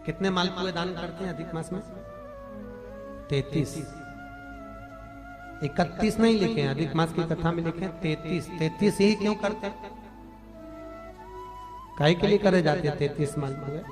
कितने मालपुए दान करते हैं अधिक मास में? 33। 31 नहीं लिखे हैं, अधिक मास की कथा में लिखे हैं 33। 33 ही क्यों करते हैं? काहे के लिए करे जाते हैं 33 मालपुए?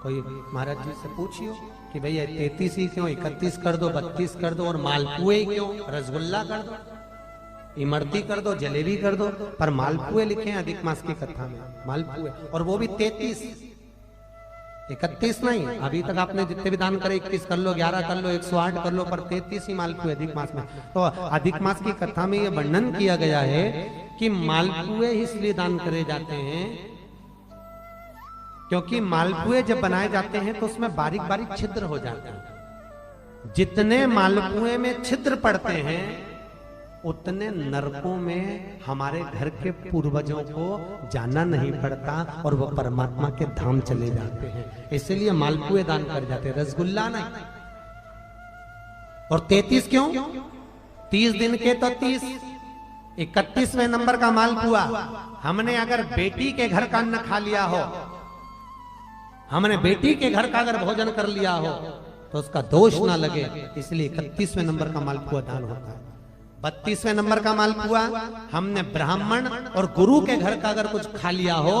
कोई महाराज जी से पूछियो कि भैया 33 ही क्यों, 31 कर दो, 32 कर दो, और मालपुए ही क्यों? रसगुल्ला कर दो, इमरती कर दो, जलेबी कर दो, पर मालपुए लिखे हैं अधिक मास की कथा में, मालपुए, और वो भी 33। 31 नहीं। अभी तक आपने जितने भी दान करे 21 कर लो, 11 कर लो, 108 कर लो, पर 33 ही मालपुए अधिक मास में। तो अधिक मास की कथा में यह वर्णन किया गया है कि मालपुए इसलिए दान करे जाते हैं क्योंकि मालपुए जब बनाए जाते हैं तो उसमें बारीक बारीक छिद्र हो जाते हैं। जितने मालपुए में छिद्र पड़ते हैं उतने नरकों में हमारे घर के पूर्वजों को जाना नहीं पड़ता और वो परमात्मा के धाम चले जाते हैं। इसलिए मालपुए दान कर जाते हैं, रसगुल्ला नहीं। और 33 क्यों? 30 दिन के तो 30, 31वें नंबर का मालपुआ। हमने अगर बेटी के घर का अन्न खा लिया हो, हमने बेटी के घर का अगर भोजन कर लिया हो तो उसका दोष ना लगे, इसलिए 31वें नंबर का मालपुआ दान होता है। 32वें नंबर का मालपुआ हमने ब्राह्मण और गुरु के घर का अगर कुछ खा लिया हो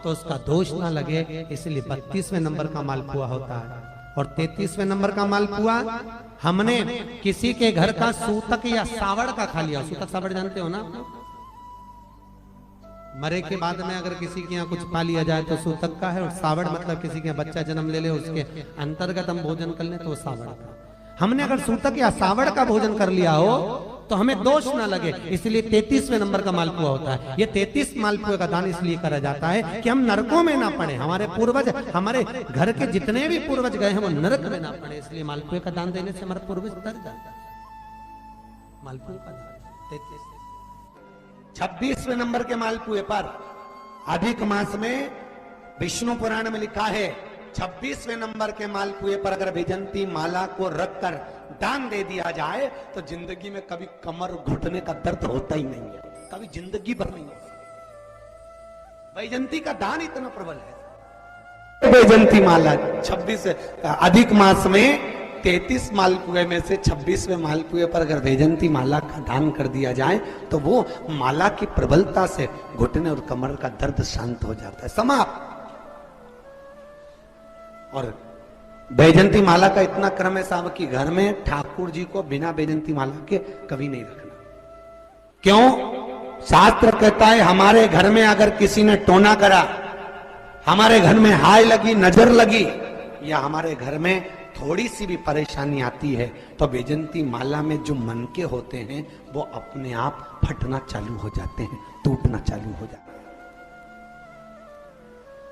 तो उसका दोष ना लगे, इसलिए 32वें नंबर का मालपुआ होता है। और 33वें नंबर का मालपुआ हमने किसी के घर का सूतक या सावड़ का खा लिया। सूतक सावड़ जानते हो ना? मरे के बाद में अगर किसी के यहाँ कुछ पा लिया जाए तो सूतक का है, और सावड़ मतलब किसी के बच्चा जन्म ले ले उसके अंतर्गत हम भोजन कर ले तो वो सावड़ का। हमने अगर सूतक या सावड़ का भोजन कर लिया हो तो हमें दोष ना लगे, इसलिए 33वें नंबर का मालपुआ होता है। ये 33 मालपुए का दान इसलिए करा जाता है कि हम नरकों में ना पड़े, हमारे पूर्वज, हमारे घर के जितने भी पूर्वज गए हैं वो नरक में ना पड़े, इसलिए मालपुए का दान देने से हमारा पूर्वज तर जाता है। मालपुए का दान 33। 26वें नंबर के मालपुए पर अधिक मास में विष्णु पुराण में लिखा है 26वें नंबर के मालपुए पर अगर वैजंती माला को रखकर दान दे दिया जाए तो जिंदगी में कभी कमर घुटने का दर्द होता ही नहीं है, कभी जिंदगी भर नहीं होता। वैजंती का दान इतना प्रबल है। वैजंती माला 26 अधिक मास में 33 मालपुए में से 26वें मालपुए पर अगर वैजंती माला का दान कर दिया जाए तो वो माला की प्रबलता से घुटने और कमर का दर्द शांत हो जाता है, समाप्त। और वैजंती माला का इतना क्रम है साहब कि घर में ठाकुर जी को बिना वैजंती माला के कभी नहीं रखना। क्यों? शास्त्र कहता है हमारे घर में अगर किसी ने टोना करा, हमारे घर में हाय लगी, नजर लगी, या हमारे घर में थोड़ी सी भी परेशानी आती है तो वैजंती माला में जो मनके होते हैं वो अपने आप फटना चालू हो जाते हैं, टूटना चालू हो जाते हैं।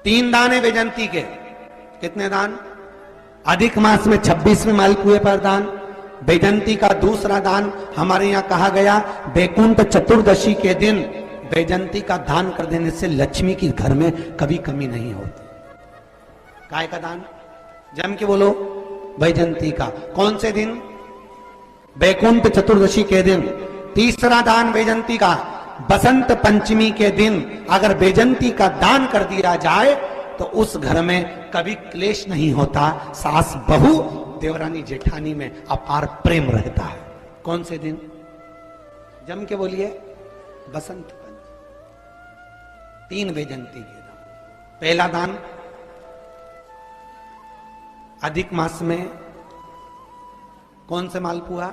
3 दान है वैजंती के। कितने दान? अधिक मास में 26वें मालपुए पर दान। वैजंती का दूसरा दान हमारे यहाँ कहा गया वैकुंठ चतुर्दशी के दिन वैजंती का दान कर देने से लक्ष्मी की घर में कभी कमी नहीं होती। काय का दान? जम के बोलो, वैजंती का। कौन से दिन? वैकुंठ चतुर्दशी के दिन। तीसरा दान वैजंती का बसंत पंचमी के दिन अगर वैजंती का दान कर दिया जाए तो उस घर में कभी क्लेश नहीं होता, सास बहू देवरानी जेठानी में अपार प्रेम रहता है। कौन से दिन? जम के बोलिए, बसंत पंचमी। 3 वैजंती के दान। पहला दान अधिक मास में कौन से मालपुआ?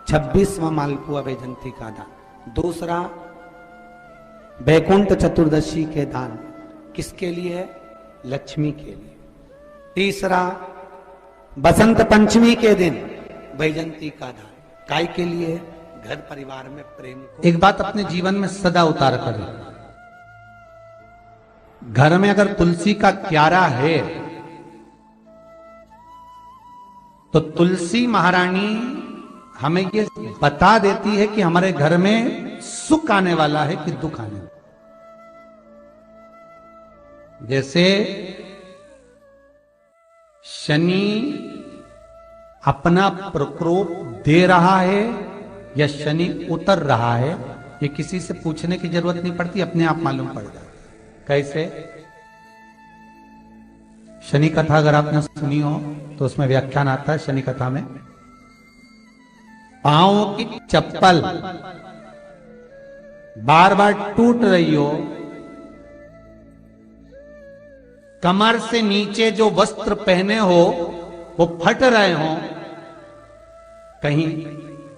26वां मालपुआ वैजंती का दान। दूसरा वैकुंठ चतुर्दशी के दान, किसके लिए? लक्ष्मी के लिए। तीसरा बसंत पंचमी के दिन वैजंती का दान, काय के लिए? घर परिवार में प्रेम को। एक बात अपने जीवन में सदा उतार करें, घर में अगर तुलसी का क्यारा है तो तुलसी महारानी हमें ये बता देती है कि हमारे घर में सुख आने वाला है कि दुख आने वाला। जैसे शनि अपना प्रकोप दे रहा है या शनि उतर रहा है, ये किसी से पूछने की जरूरत नहीं पड़ती, अपने आप मालूम पड़ जाता है। कैसे? शनि कथा अगर आपने सुनी हो तो उसमें व्याख्यान आता है शनि कथा में, पांव की चप्पल बार बार टूट रही हो, कमर से नीचे जो वस्त्र पहने हो वो फट रहे हो, कहीं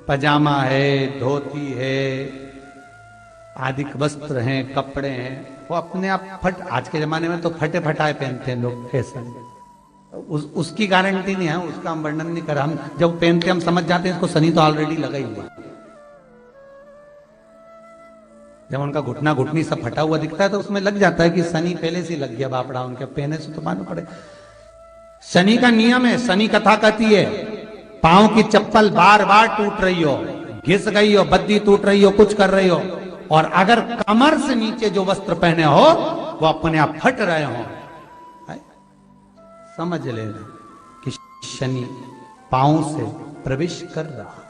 पजामा है, धोती है, आदि वस्त्र हैं, कपड़े हैं, वो अपने आप फट, आज के जमाने में तो फटे फटाए पहनते हैं लोग फैशन, उसकी गारंटी नहीं है, उसका हम वर्णन नहीं कर, हम जब पहनते हम समझ जाते हैं इसको शनि तो ऑलरेडी लगा ही हुआ। जब उनका घुटना घुटनी सब फटा हुआ दिखता है तो उसमें लग जाता है कि शनि पहले से लग गया बापड़ा, उनके पहने से तो मालूम पड़े। शनि का नियम है, शनि कथा कहती है पांव की चप्पल बार बार टूट रही हो, घिस गई हो, बद्दी टूट रही हो, कुछ कर रही हो, और अगर कमर से नीचे जो वस्त्र पहने हो वो अपने आप फट रहे हो, समझ लेना कि शनि पांव से प्रवेश कर रहा,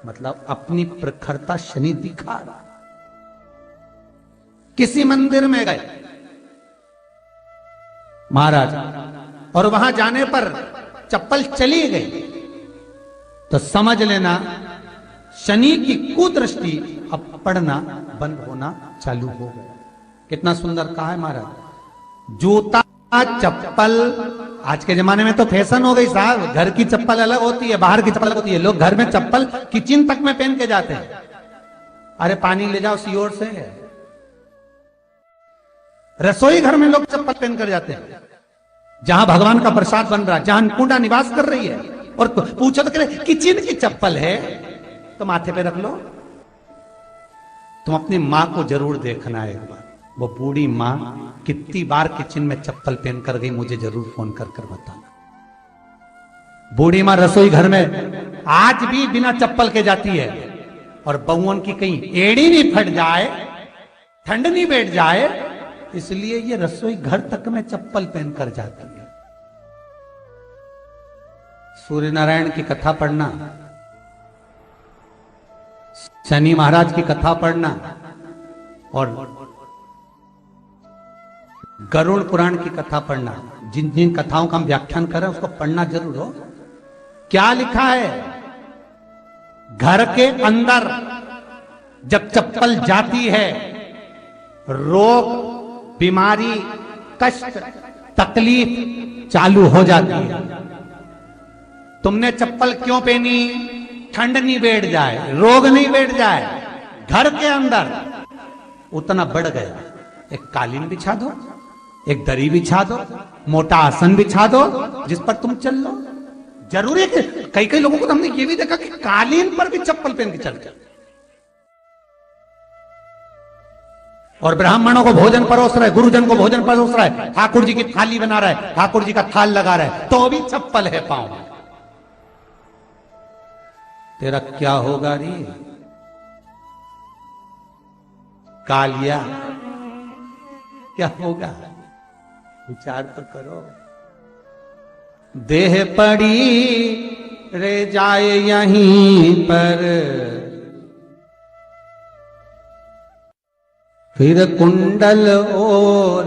मतलब अपनी प्रखरता शनि दिखा रहा। किसी मंदिर में गए महाराज और वहां जाने पर चप्पल चली गई तो समझ लेना शनि की कुदृष्टि अब पड़ना बंद होना चालू हो गया। कितना सुंदर कहा है महाराज। जूता चप्पल आज के जमाने में तो फैशन हो गई साहब, घर की चप्पल अलग होती है, बाहर की चप्पल अलग होती है। लोग घर में चप्पल किचन तक में पहन के जाते हैं। अरे पानी ले जाओ सीओर से, रसोई घर में लोग चप्पल पहन कर जाते हैं, जहां भगवान का प्रसाद बन रहा है, जहां अन्नपूर्णा निवास कर रही है, और पूछो तो करे किचन की चप्पल है तो माथे पे रख लो। तुम अपनी मां को जरूर देखना है एक बार, वो बूढ़ी मां कितनी बार किचन में चप्पल पहन कर गई, मुझे जरूर फोन कर कर बताना। बूढ़ी मां रसोई घर में आज भी बिना चप्पल के जाती है, और बहुओं की कहीं एड़ी नहीं फट जाए, ठंड नहीं बैठ जाए, इसलिए ये रसोई घर तक में चप्पल पहनकर जाती है। सूर्य नारायण की कथा पढ़ना, शनि महाराज की कथा पढ़ना, और गरुड़ पुराण की कथा पढ़ना, जिन जिन कथाओं का हम व्याख्यान कर रहे हैं उसको पढ़ना जरूर हो। क्या लिखा है, घर के अंदर जब चप्पल जाती है, रोग, बीमारी, कष्ट, तकलीफ चालू हो जाती है। तुमने चप्पल क्यों पहनी? ठंड नहीं बैठ जाए, रोग नहीं बैठ जाए। घर के अंदर उतना बढ़ गया, एक कालीन बिछा दो, एक दरी बिछा दो, मोटा आसन बिछा दो, जिस पर तुम चल लो। जरूरी है कि कई कई लोगों को तो हमने ये भी देखा कि कालीन पर भी चप्पल पहन के चलते, और ब्राह्मणों को भोजन परोस रहा है, गुरुजन को भोजन परोस रहा है, ठाकुर जी की थाली बना रहा है, ठाकुर जी का थाल लगा रहा है, तो भी चप्पल है पांव। तेरा क्या होगा रे कालिया, क्या होगा? विचार तो करो। देह पड़ी रे जाए यहीं पर, फिर कुंडल और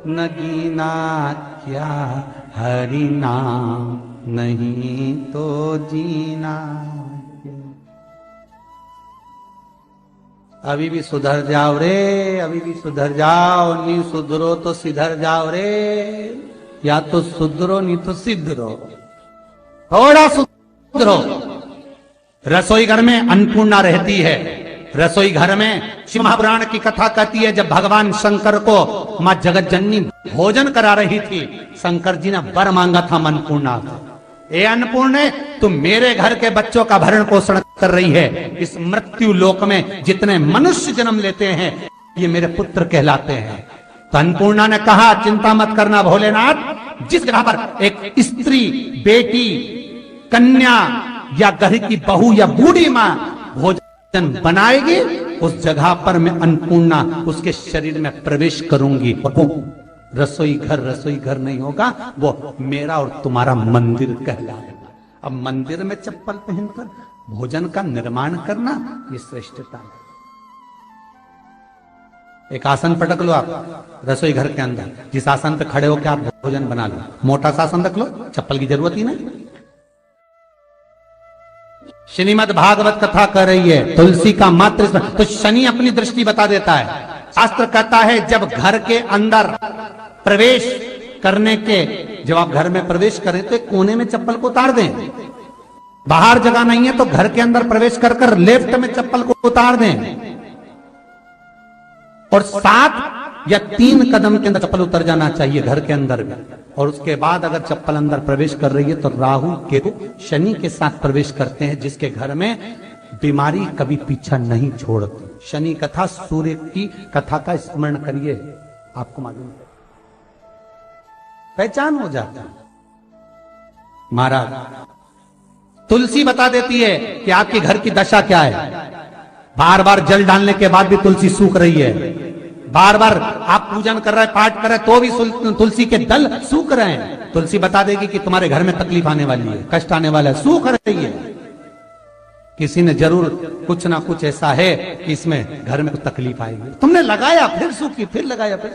नगीना, क्या हरि नाम नहीं तो जीना। अभी भी सुधर जाओ रे, अभी भी सुधर जाओ, नहीं सुधरो तो सिधर जाओ रे, या तो सुधरो नहीं तो सिधरो, थोड़ा सुधरो। रसोई घर में अन्नपूर्णा रहती है, रसोई घर में शिव महापुराण की कथा कहती है, जब भगवान शंकर को मां जगत जननी भोजन करा रही थी, शंकर जी ने वर मांगा था अन्नपूर्णा से, ए अन्नपूर्णे तुम मेरे घर के बच्चों का भरण पोषण कर रही है, इस मृत्यु लोक में जितने मनुष्य जन्म लेते हैं ये मेरे पुत्र कहलाते हैं। तो अन्नपूर्णा ने कहा चिंता मत करना भोलेनाथ, जिस जगह पर एक स्त्री, बेटी, कन्या या घर की बहू या बूढ़ी मां भोजन बनाएगी, उस जगह पर मैं अन्नपूर्णा उसके शरीर में प्रवेश करूंगी। रसोई घर नहीं होगा, वो मेरा और तुम्हारा मंदिर कहलाएगा। अब मंदिर में चप्पल पहनकर भोजन का निर्माण करना ये श्रेष्ठता है। एक आसन पटक लो आप रसोई घर के अंदर, जिस आसन पे खड़े होकर आप भोजन बना लो, मोटा सा आसन रख लो, चप्पल की जरूरत ही नहीं। श्रीमद् भागवत कथा कर रही है, तुलसी का मात्र तो शनि अपनी दृष्टि बता देता है। शास्त्र कहता है जब घर के अंदर प्रवेश करने के, जब आप घर में प्रवेश करें तो एक कोने में चप्पल को उतार दें। बाहर जगह नहीं है तो घर के अंदर प्रवेश कर कर लेफ्ट में चप्पल को उतार दें, और 7 या 3 कदम के अंदर चप्पल उतर जाना चाहिए घर के अंदर भी। और उसके बाद अगर चप्पल अंदर प्रवेश कर रही है तो राहु केतु शनि के साथ प्रवेश करते हैं, जिसके घर में बीमारी कभी पीछा नहीं छोड़ती। शनि कथा, सूर्य की कथा का स्मरण करिए, आपको मालूम है, पहचान हो जाता है। महाराज तुलसी बता देती है कि आपके घर की दशा क्या है। बार बार जल डालने के बाद भी तुलसी सूख रही है, बार बार आप पूजन कर रहे हैं, पाठ कर रहे हैं, तो भी तुलसी के दल सूख रहे हैं। तुलसी बता देगी कि तुम्हारे घर में तकलीफ आने वाली है, कष्ट आने वाला है, सूख रही है। किसी ने जरूर कुछ ना कुछ ऐसा है कि इसमें घर में कुछ तकलीफ आएगी, तुमने लगाया फिर सूखी, फिर लगाया फिर।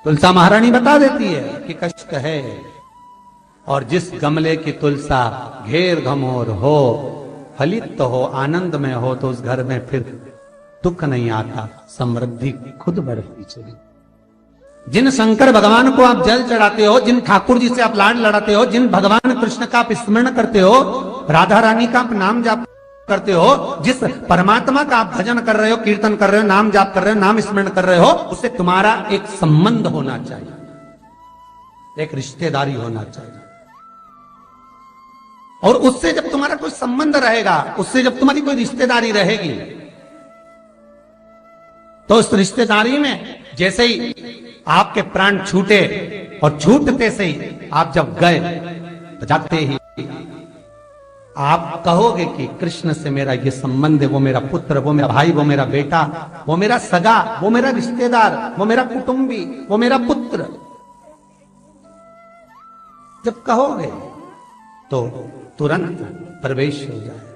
तुलसा महारानी बता देती है कि कष्ट है। और जिस गमले की तुलसा घेर घमोर हो, फलित हो, आनंद में हो, तो उस घर में फिर दुख नहीं आता, समृद्धि खुद बढ़ती चली। जिन शंकर भगवान को आप जल चढ़ाते हो, जिन ठाकुर जी से आप लाड लड़ाते हो, जिन भगवान कृष्ण का आप स्मरण करते हो, राधा रानी का आप नाम जाप करते हो, जिस परमात्मा का आप भजन कर रहे हो, कीर्तन कर रहे हो, नाम जाप कर रहे हो, नाम स्मरण कर रहे हो, उससे तुम्हारा एक संबंध होना चाहिए, एक रिश्तेदारी होना चाहिए। और उससे जब तुम्हारा कोई संबंध रहेगा, उससे जब तुम्हारी कोई रिश्तेदारी रहेगी, तो उस रिश्तेदारी में जैसे ही आपके प्राण छूटे, और छूटते से ही आप जब गए, तो जाते ही आप कहोगे कि कृष्ण से मेरा ये संबंध है, वो मेरा पुत्र, वो मेरा भाई, वो मेरा बेटा, वो मेरा सगा, वो मेरा रिश्तेदार, वो मेरा कुटुंबी, वो मेरा पुत्र। जब कहोगे तो तुरंत प्रवेश हो जाए।